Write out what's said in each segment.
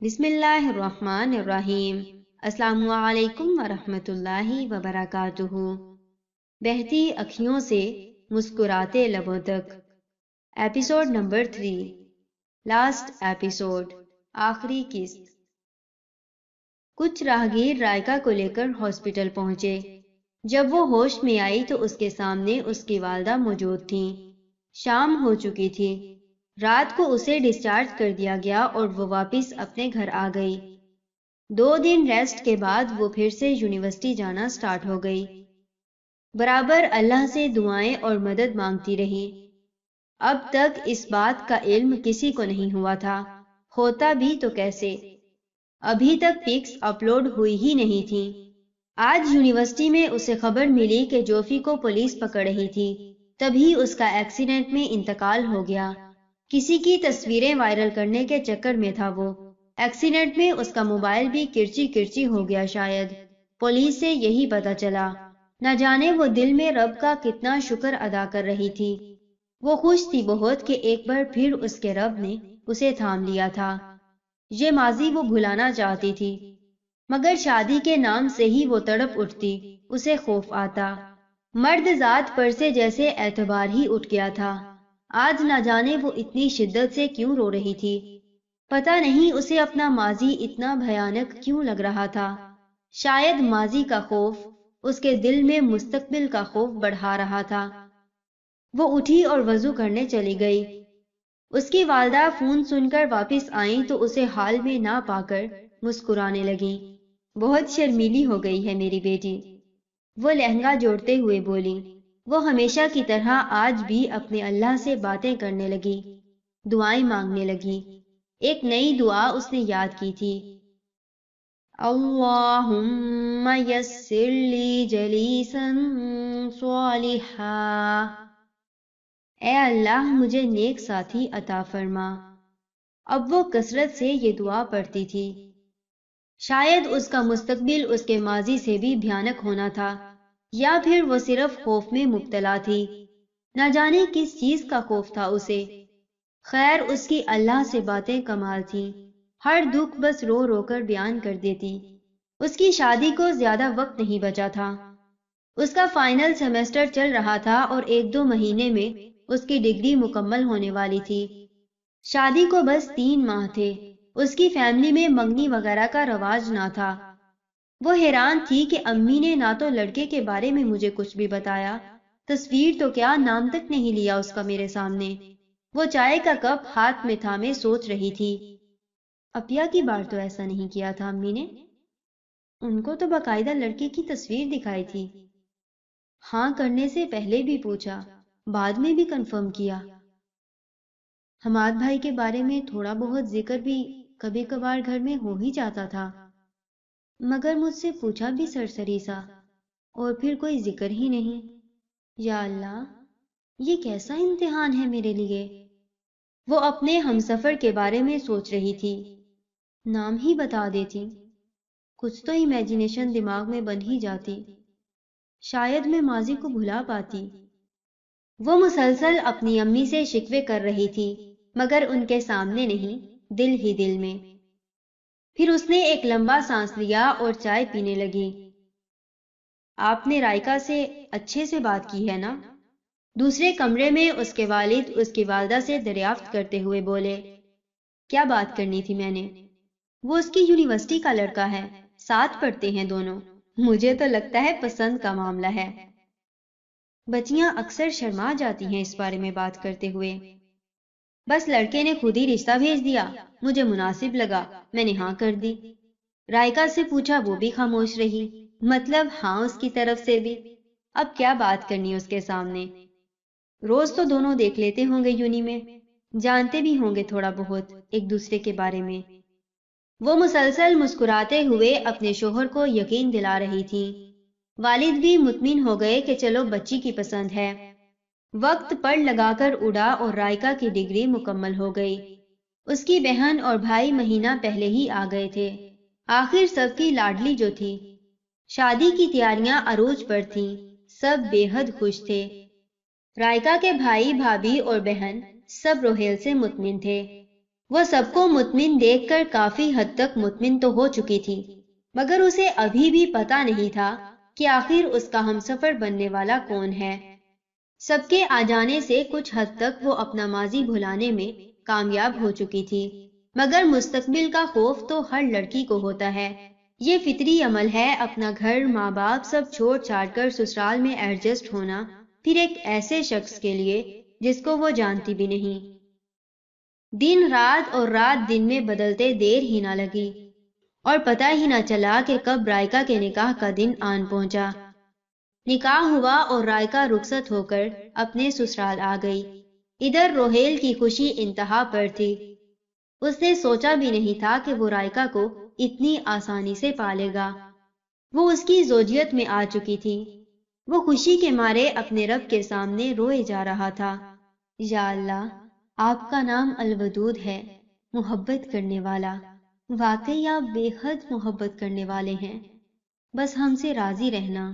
بسم اللہ الرحمن الرحیم۔ السلام علیکم ورحمۃ اللہ وبرکاتہ۔ بہتی اکھیوں سے مسکراتے لبوں تک، ایپیسوڈ نمبر 3، لاسٹ ایپیسوڈ، آخری قسط۔ کچھ راہگیر رائکا کو لے کر ہاسپٹل پہنچے۔ جب وہ ہوش میں آئی تو اس کے سامنے اس کی والدہ موجود تھیں۔ شام ہو چکی تھی۔ رات کو اسے ڈسچارج کر دیا گیا اور وہ واپس اپنے گھر آ گئی۔ 2 دن ریسٹ کے بعد وہ پھر سے یونیورسٹی جانا سٹارٹ ہو گئی۔ برابر اللہ سے دعائیں اور مدد مانگتی رہی۔ اب تک اس بات کا علم کسی کو نہیں ہوا تھا، ہوتا بھی تو کیسے؟ ابھی تک پکس اپلوڈ ہوئی ہی نہیں تھی۔ آج یونیورسٹی میں اسے خبر ملی کہ جوفی کو پولیس پکڑ رہی تھی، تبھی اس کا ایکسیڈنٹ میں انتقال ہو گیا۔ کسی کی تصویریں وائرل کرنے کے چکر میں تھا وہ۔ ایکسیڈنٹ میں اس کا موبائل بھی کرچی کرچی ہو گیا شاید۔ پولیس سے یہی پتا چلا۔ نہ جانے وہ دل میں رب کا کتنا شکر ادا کر رہی تھی۔ وہ خوش تھی بہت کہ ایک بار پھر اس کے رب نے اسے تھام لیا تھا۔ یہ ماضی وہ بھلانا چاہتی تھی، مگر شادی کے نام سے ہی وہ تڑپ اٹھتی، اسے خوف آتا۔ مرد ذات پر سے جیسے اعتبار ہی اٹھ گیا تھا۔ آج نہ جانے وہ اتنی شدت سے کیوں رو رہی تھی۔ پتہ نہیں اسے اپنا ماضی اتنا بھیانک کیوں لگ رہا تھا۔ شاید ماضی کا خوف اس کے دل میں مستقبل کا خوف بڑھا رہا تھا۔ وہ اٹھی اور وضو کرنے چلی گئی۔ اس کی والدہ فون سن کر واپس آئیں تو اسے حال میں نہ پا کر مسکرانے لگیں۔ بہت شرمیلی ہو گئی ہے میری بیٹی، وہ لہنگا جوڑتے ہوئے بولی۔ وہ ہمیشہ کی طرح آج بھی اپنے اللہ سے باتیں کرنے لگی، دعائیں مانگنے لگی۔ ایک نئی دعا اس نے یاد کی تھی، اللہم یسر لی جلیسا صالحا، اے اللہ مجھے نیک ساتھی عطا فرما۔ اب وہ کثرت سے یہ دعا پڑھتی تھی۔ شاید اس کا مستقبل اس کے ماضی سے بھی بھیانک ہونا تھا، یا پھر وہ صرف خوف میں مبتلا تھی۔ نہ جانے کس چیز کا خوف تھا اسے۔ خیر اس کی اللہ سے باتیں کمال تھیں، ہر دکھ بس رو رو کر بیان کر دیتی۔ اس کی شادی کو زیادہ وقت نہیں بچا تھا۔ اس کا فائنل سیمسٹر چل رہا تھا اور 1-2 مہینے میں اس کی ڈگری مکمل ہونے والی تھی۔ شادی کو بس 3 ماہ تھے۔ اس کی فیملی میں منگنی وغیرہ کا رواج نہ تھا۔ وہ حیران تھی کہ امی نے نہ تو لڑکے کے بارے میں مجھے کچھ بھی بتایا، تصویر تو کیا نام تک نہیں لیا اس کا میرے سامنے۔ وہ چائے کا کپ ہاتھ میں تھامے سوچ رہی تھی، اپیا کی بار تو ایسا نہیں کیا تھا امی نے، ان کو تو باقاعدہ لڑکے کی تصویر دکھائی تھی۔ ہاں کرنے سے پہلے بھی پوچھا، بعد میں بھی کنفرم کیا۔ حماد بھائی کے بارے میں تھوڑا بہت ذکر بھی کبھی کبھار گھر میں ہو ہی جاتا تھا، مگر مجھ سے پوچھا بھی سرسری سا، اور پھر کوئی ذکر ہی نہیں۔ یا اللہ، یہ کیسا امتحان ہے میرے لیے۔ وہ اپنے ہمسفر کے بارے میں سوچ رہی تھی، نام ہی بتا دیتی، کچھ تو امیجنیشن دماغ میں بن ہی جاتی، شاید میں ماضی کو بھلا پاتی۔ وہ مسلسل اپنی امی سے شکوے کر رہی تھی، مگر ان کے سامنے نہیں، دل ہی دل میں۔ پھر اس نے ایک لمبا سانس لیا اور چائے پینے لگی۔ آپ نے رائکا سے اچھے سے بات کی ہے نا؟ دوسرے کمرے میں اس کے والد اس کی والدہ سے دریافت کرتے ہوئے بولے۔ کیا بات کرنی تھی میں نے؟ وہ اس کی یونیورسٹی کا لڑکا ہے، ساتھ پڑھتے ہیں دونوں، مجھے تو لگتا ہے پسند کا معاملہ ہے۔ بچیاں اکثر شرما جاتی ہیں اس بارے میں بات کرتے ہوئے۔ بس لڑکے نے خود ہی رشتہ بھیج دیا، مجھے مناسب لگا، میں نے ہاں کر دی۔ رائکا سے پوچھا، وہ بھی خاموش رہی۔ مطلب ہاں اس کی طرف سے بھی، اب کیا بات کرنی اس کے سامنے؟ روز تو دونوں دیکھ لیتے ہوں گے یونی میں، جانتے بھی ہوں گے تھوڑا بہت ایک دوسرے کے بارے میں۔ وہ مسلسل مسکراتے ہوئے اپنے شوہر کو یقین دلا رہی تھی۔ والد بھی مطمئن ہو گئے کہ چلو بچی کی پسند ہے۔ وقت پڑ لگا کر اڑا اور رائکا کی ڈگری مکمل ہو گئی۔ اس کی بہن اور بھائی مہینہ پہلے ہی آ گئے تھے، آخر سب کی لاڈلی جو تھی۔ شادی کی تیاریاں عروج پر تھیں، سب بے حد خوش تھے۔ رائکا کے بھائی بھابھی اور بہن سب روہیل سے مطمئن تھے۔ وہ سب کو مطمئن دیکھ کر کافی حد تک مطمئن تو ہو چکی تھی، مگر اسے ابھی بھی پتا نہیں تھا کہ آخر اس کا ہمسفر بننے والا کون ہے۔ سب کے آ جانے سے کچھ حد تک وہ اپنا ماضی بھلانے میں کامیاب ہو چکی تھی، مگر مستقبل کا خوف تو ہر لڑکی کو ہوتا ہے۔ یہ فطری عمل ہے، اپنا گھر، ماں باپ سب چھوڑ چھاڑ کر سسرال میں ایڈجسٹ ہونا، پھر ایک ایسے شخص کے لیے جس کو وہ جانتی بھی نہیں۔ دن رات اور رات دن میں بدلتے دیر ہی نہ لگی، اور پتہ ہی نہ چلا کہ کب رائکا کے نکاح کا دن آن پہنچا۔ نکاح ہوا اور رائکا رخصت ہو کر اپنے سسرال آ گئی۔ ادھر روہیل کی خوشی انتہا پر تھی۔ اس نے سوچا بھی نہیں تھا کہ وہ رائکا کو اتنی آسانی سے پالے گا۔ وہ اس کی زوجیت میں آ چکی تھی۔ وہ خوشی کے مارے اپنے رب کے سامنے روئے جا رہا تھا۔ یا اللہ، آپ کا نام الودود ہے، محبت کرنے والا۔ واقعی آپ بے حد محبت کرنے والے ہیں، بس ہم سے راضی رہنا۔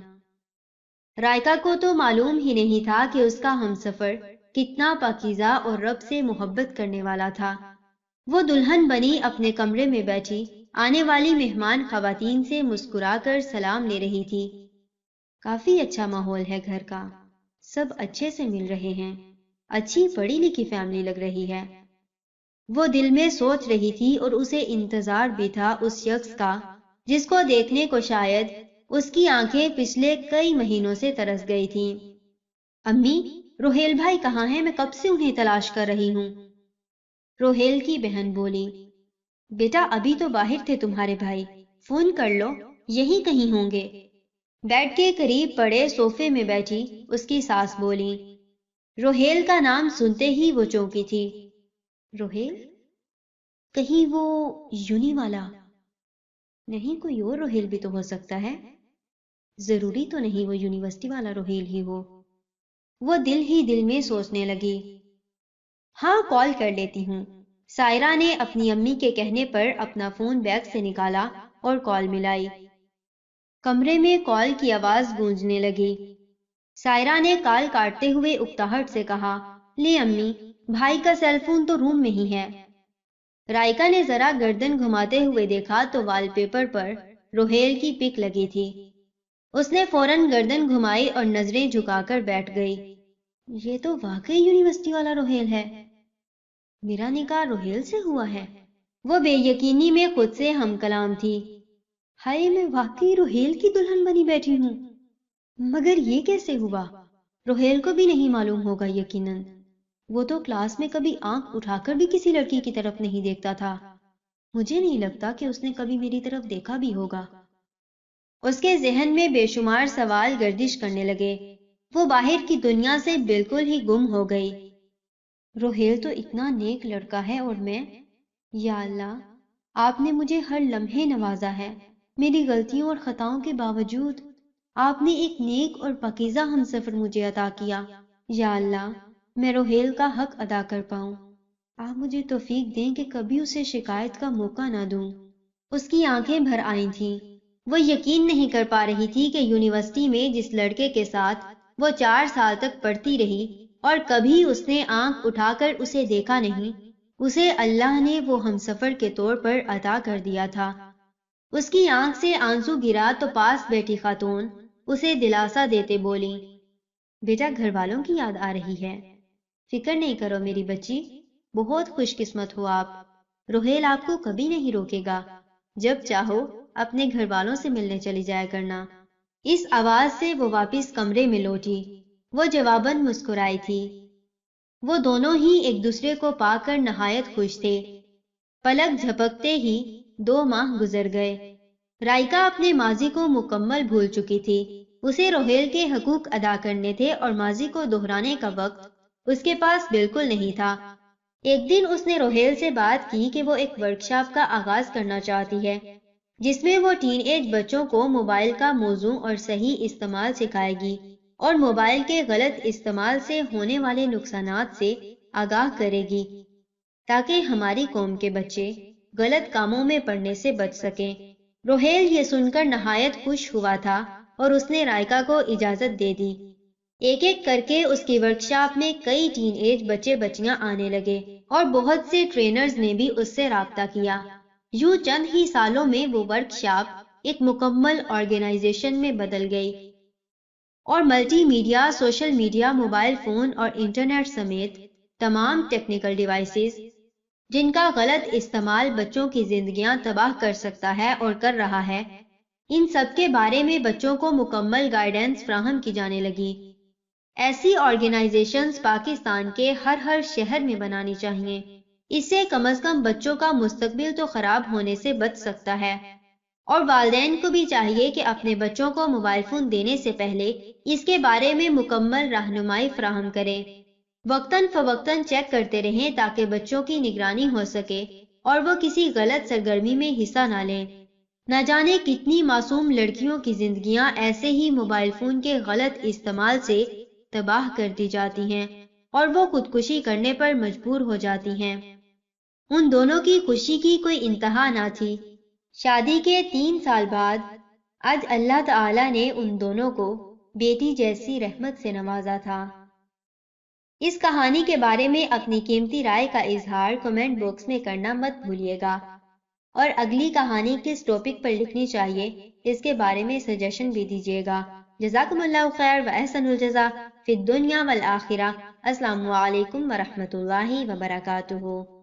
رائکا کو تو معلوم ہی نہیں تھا کہ اس کا ہمسفر کتنا پاکیزہ اور رب سے محبت کرنے والا تھا۔ وہ دلہن بنی اپنے کمرے میں بیٹھی آنے والی مہمان خواتین سے مسکرا کر سلام لے رہی تھی۔ کافی اچھا ماحول ہے گھر کا، سب اچھے سے مل رہے ہیں، اچھی پڑھی لکھی فیملی لگ رہی ہے۔ وہ دل میں سوچ رہی تھی، اور اسے انتظار بھی تھا اس شخص کا جس کو دیکھنے کو شاید اس کی آنکھیں پچھلے کئی مہینوں سے ترس گئی تھیں۔ امی، روہیل بھائی کہاں ہیں؟ میں کب سے انہیں تلاش کر رہی ہوں۔ روہیل کی بہن بولی، بیٹا ابھی تو باہر تھے تمہارے بھائی، فون کر لو، یہیں کہیں ہوں گے۔ بیڈ کے قریب پڑے صوفے میں بیٹھی اس کی ساس بولی۔ روہیل کا نام سنتے ہی وہ چونکی تھی۔ روہیل؟ کہیں وہ یونی والا؟ نہیں، کوئی اور روہیل بھی تو ہو سکتا ہے، ضروری تو نہیں وہ یونیورسٹی والا روہیل ہی ہو۔ وہ دل ہی دل میں سوچنے لگی۔ ہاں، کال کر لیتی ہوں۔ سائرہ نے اپنی امی کے کہنے پر اپنا فون بیگ سے نکالا اور کال ملائی۔ کمرے میں کال کی آواز گونجنے لگی۔ سائرہ نے کال کاٹتے ہوئے اکتاہٹ سے کہا، لے امی، بھائی کا سیل فون تو روم میں ہی ہے۔ رائکا نے ذرا گردن گھماتے ہوئے دیکھا تو وال پیپر پر روہیل کی پک لگی تھی۔ اس نے فوراً گردن گھمائی اور نظریں جھکا کر بیٹھ گئی۔ یہ تو واقعی یونیورسٹی والا روہیل ہے، میرا نکاح روہیل سے ہوا ہے۔ وہ بے یقینی میں خود سے ہم کلام تھی۔ ہائے، میں واقعی روہیل کی دلہن بنی بیٹھی ہوں، مگر یہ کیسے ہوا؟ روہیل کو بھی نہیں معلوم ہوگا یقیناً، وہ تو کلاس میں کبھی آنکھ اٹھا کر بھی کسی لڑکی کی طرف نہیں دیکھتا تھا۔ مجھے نہیں لگتا کہ اس نے کبھی میری طرف دیکھا بھی ہوگا۔ اس کے ذہن میں بے شمار سوال گردش کرنے لگے۔ وہ باہر کی دنیا سے بالکل ہی گم ہو گئی۔ روہیل تو اتنا نیک لڑکا ہے، اور میں، یا اللہ، آپ نے مجھے ہر لمحے نوازا ہے۔ میری غلطیوں اور خطاؤں کے باوجود آپ نے ایک نیک اور پاکیزہ ہمسفر مجھے عطا کیا۔ یا اللہ، میں روہیل کا حق ادا کر پاؤں۔ آپ مجھے توفیق دیں کہ کبھی اسے شکایت کا موقع نہ دوں۔ اس کی آنکھیں بھر آئی تھیں۔ وہ یقین نہیں کر پا رہی تھی کہ یونیورسٹی میں جس لڑکے کے ساتھ وہ 4 سال تک پڑھتی رہی اور کبھی اس نے آنکھ اٹھا کر اسے دیکھا نہیں، اسے اللہ نے وہ ہمسفر کے طور پر عطا کر دیا تھا۔ اس کی آنکھ سے آنسو گرا تو پاس بیٹھی خاتون اسے دلاسا دیتے بولی، بیٹا گھر والوں کی یاد آ رہی ہے؟ فکر نہیں کرو میری بچی، بہت خوش قسمت ہو آپ۔ روہیل آپ کو کبھی نہیں روکے گا، جب چاہو اپنے گھر والوں سے ملنے چلی جایا کرنا۔ اس آواز سے وہ واپس کمرے میں لوٹی۔ وہ جواباً مسکرائی تھی۔ وہ دونوں ہی ایک دوسرے کو پا کر نہایت خوش تھے۔ پلک جھپکتے ہی 2 ماہ گزر گئے۔ رائکا اپنے ماضی کو مکمل بھول چکی تھی۔ اسے روہیل کے حقوق ادا کرنے تھے اور ماضی کو دہرانے کا وقت اس کے پاس بالکل نہیں تھا۔ ایک دن اس نے روہیل سے بات کی کہ وہ ایک ورکشاپ کا آغاز کرنا چاہتی ہے، جس میں وہ ٹین ایج بچوں کو موبائل کا موزوں اور صحیح استعمال سکھائے گی اور موبائل کے غلط استعمال سے ہونے والے نقصانات سے آگاہ کرے گی، تاکہ ہماری قوم کے بچے غلط کاموں میں پڑنے سے بچ سکیں۔ روہیل یہ سن کر نہایت خوش ہوا تھا اور اس نے رائکا کو اجازت دے دی۔ ایک ایک کر کے اس کی ورکشاپ میں کئی ٹین ایج بچے بچیاں آنے لگے۔ اور بہت سے ٹرینرز نے بھی اس سے رابطہ کیا۔ یوں چند ہی سالوں میں وہ ورکشاپ ایک مکمل آرگنائزیشن میں بدل گئی اور multi media, social media, mobile phone اور انٹرنیٹ سمیت تمام ٹیکنیکل ڈیوائسز جن کا غلط استعمال بچوں کی زندگیاں تباہ کر سکتا ہے اور کر رہا ہے، ان سب کے بارے میں بچوں کو مکمل گائیڈنس فراہم کی جانے لگی۔ ایسی آرگنائزیشنز پاکستان کے ہر شہر میں بنانی چاہیے۔ اس سے کم از کم بچوں کا مستقبل تو خراب ہونے سے بچ سکتا ہے، اور والدین کو بھی چاہیے کہ اپنے بچوں کو موبائل فون دینے سے پہلے اس کے بارے میں مکمل رہنمائی فراہم کریں۔ وقتاً فوقتاً چیک کرتے رہیں تاکہ بچوں کی نگرانی ہو سکے اور وہ کسی غلط سرگرمی میں حصہ نہ لیں۔ نہ جانے کتنی معصوم لڑکیوں کی زندگیاں ایسے ہی موبائل فون کے غلط استعمال سے تباہ کر دی جاتی ہیں اور وہ خودکشی کرنے پر مجبور ہو جاتی ہیں۔ ان دونوں کی خوشی کی کوئی انتہا نہ تھی۔ شادی کے 3 سال بعد آج اللہ تعالی نے ان دونوں کو بیٹی جیسی رحمت سے نوازا تھا۔ اس کہانی کے بارے میں اپنی قیمتی رائے کا اظہار کمنٹ باکس میں کرنا مت بھولیے گا، اور اگلی کہانی کس ٹاپک پر لکھنی چاہیے اس کے بارے میں سجیشن بھی دیجیے گا۔ جزاکم اللہ خیر و احسن الجزا فی الدنیا والآخرہ۔ السلام علیکم ورحمۃ اللہ وبرکاتہ۔